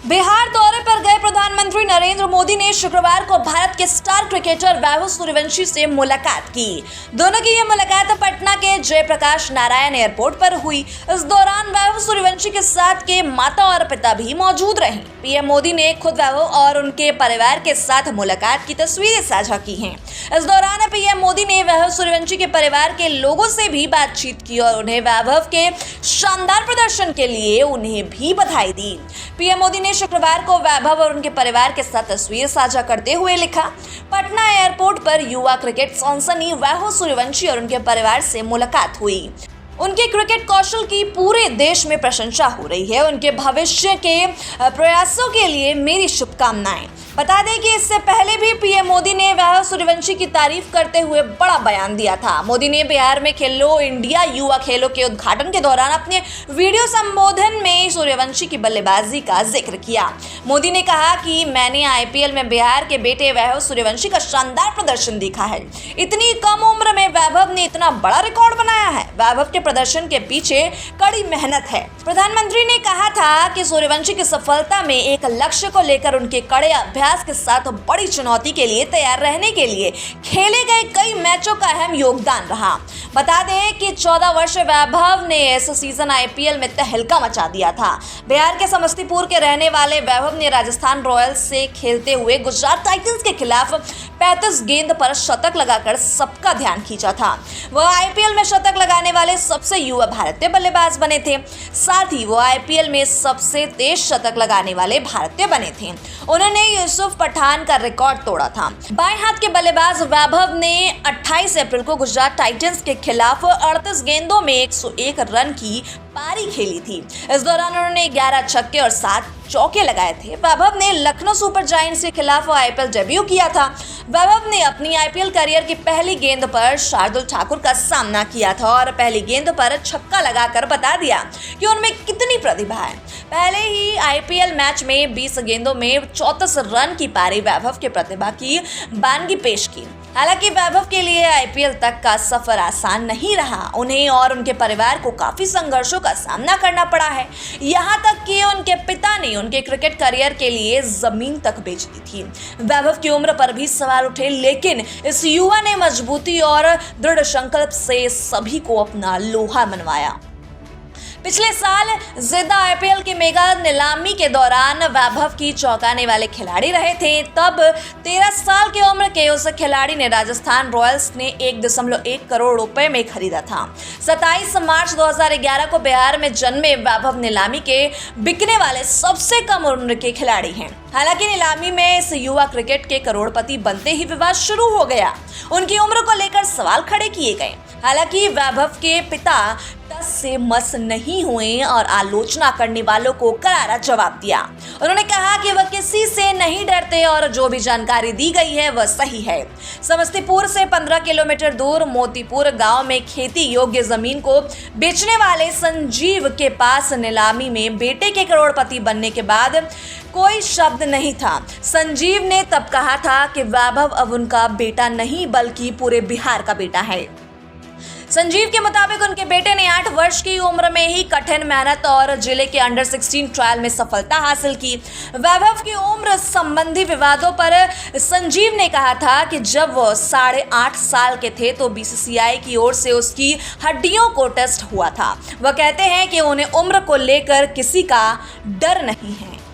बिहार दौरे पर गए प्रधानमंत्री नरेंद्र मोदी ने शुक्रवार को भारत के स्टार क्रिकेटर वैभव सूर्यवंशी से मुलाकात की। दोनों की यह मुलाकात पटना के जयप्रकाश नारायण एयरपोर्ट पर हुई। इस दौरान वैभव सूर्यवंशी के साथ के माता और पिता भी मौजूद रहे। पीएम मोदी ने खुद वैभव और उनके परिवार के साथ मुलाकात की तस्वीरें साझा की हैं। इस दौरान पीएम मोदी ने वैभव सूर्यवंशी के परिवार के लोगों से भी बातचीत की और उन्हें वैभव के शानदार प्रदर्शन के लिए उन्हें भी बधाई दी। पीएम मोदी ने शुक्रवार को वैभव और उनके परिवार के साथ तस्वीर साझा करते हुए लिखा, पटना एयरपोर्ट पर युवा क्रिकेट सनसनी वैभव सूर्यवंशी और उनके परिवार से मुलाकात हुई। उनके क्रिकेट कौशल की पूरे देश में प्रशंसा हो रही है। उनके भविष्य के प्रयासों के लिए मेरी शुभकामनाएं। बता दें कि इससे पहले भी पीएम मोदी ने वैभव सूर्यवंशी की तारीफ करते हुए बड़ा बयान दिया था। मोदी ने बिहार में खेलो इंडिया युवा खेलों के उद्घाटन के दौरान अपने वीडियो संबोधन में सूर्यवंशी की बल्लेबाजी का जिक्र किया। मोदी ने कहा कि मैंने आईपीएल में बिहार के बेटे वैभव सूर्यवंशी का शानदार प्रदर्शन देखा है। इतनी कम उम्र में वैभव ने इतना बड़ा रिकॉर्ड बनाया है। वैभव के प्रदर्शन के पीछे कड़ी मेहनत है। प्रधानमंत्री ने कहा था कि सूर्यवंशी की सफलता में एक लक्ष्य को लेकर उनके कड़े अभ्यास के साथ बड़ी चुनौती के लिए तैयार रहने के लिए खेले गए कई मैचों का अहम योगदान रहा। बता दें कि 14 वर्षीय वैभव ने इस सीजन आईपीएल में तहलका मचा दिया था। बिहार के समस्तीपुर के रहने वाले वैभव ने राजस्थान रॉयल्स से खेलते हुए गुजरात टाइटंस के खिलाफ 35 गेंद पर शतक लगाकर सबका ध्यान खींचा था। वह आईपीएल में शतक लगाने वाले सबसे युवा भारतीय बल्लेबाज बने थे। साथ ही वो आईपीएल में सबसे तेज शतक लगाने वाले भारतीय बने थे। उन्होंने यूसुफ पठान का रिकॉर्ड तोड़ा था। बाएं हाथ के बल्लेबाज वैभव ने 28 अप्रैल को गुजरात टाइटंस के खिलाफ 38 गेंदों में 101 रन की पारी खेली थी। इस दौरान उन्होंने 11 छक्के और 7 चौके लगाए थे। वैभव ने लखनऊ सुपर जायंट्स के खिलाफ आईपीएल डेब्यू किया था। वैभव ने अपनी आईपीएल करियर की पहली गेंद पर शार्दुल ठाकुर का सामना किया था और पहली गेंद पर छक्का लगाकर बता दिया कि उनमें कितनी प्रतिभा है। पहले ही आईपीएल मैच में 20 गेंदों में 34 रन की पारी वैभव के प्रतिभा की बानगी पेश की। हालांकि वैभव के लिए आईपीएल तक का सफर आसान नहीं रहा। उन्हें और उनके परिवार को काफी संघर्षों का सामना करना पड़ा है। यहाँ तक कि उनके पिता ने उनके क्रिकेट करियर के लिए जमीन तक बेच दी थी। वैभव की उम्र पर भी सवाल उठे, लेकिन इस युवा ने मजबूती और दृढ़ संकल्प से सभी को अपना लोहा मनवाया। पिछले साल जिद्दा आईपीएल की मेगा नीलामी के दौरान वैभव की चौंकाने वाले खिलाड़ी रहे थे। तब 13 साल की उम्र के उस खिलाड़ी ने राजस्थान रॉयल्स ने 1.1 करोड़ रुपए में खरीदा था। 27 मार्च 2011 को बिहार में जन्मे वैभव नीलामी के बिकने वाले सबसे कम उम्र के खिलाड़ी हैं। हालांकि नीलामी में इस युवा क्रिकेट के करोड़पति बनते ही विवाद शुरू हो गया। उनकी उम्र को लेकर सवाल खड़े किए गए। हालांकि वैभव के पिता टस से मस नहीं हुए और आलोचना करने वालों को करारा जवाब दिया। उन्होंने कहा कि वह किसी से नहीं डरते और जो भी जानकारी दी गई है वह सही है। समस्तीपुर से 15 किलोमीटर दूर मोतीपुर गांव में खेती योग्य जमीन को बेचने वाले संजीव के पास नीलामी में बेटे के करोड़पति बनने के बाद कोई शब्द नहीं था। संजीव ने तब कहा था कि वैभव अब उनका बेटा नहीं बल्कि पूरे बिहार का बेटा है। संजीव के मुताबिक उनके बेटे ने 8 वर्ष की उम्र में ही कठिन मेहनत और जिले के अंडर 16 ट्रायल में सफलता हासिल की। वैभव की उम्र संबंधी विवादों पर संजीव ने कहा था कि जब वो 8.5 साल के थे तो बीसीसीआई की ओर से उसकी हड्डियों को टेस्ट हुआ था। वह कहते हैं कि उन्हें उम्र को लेकर किसी का डर नहीं है।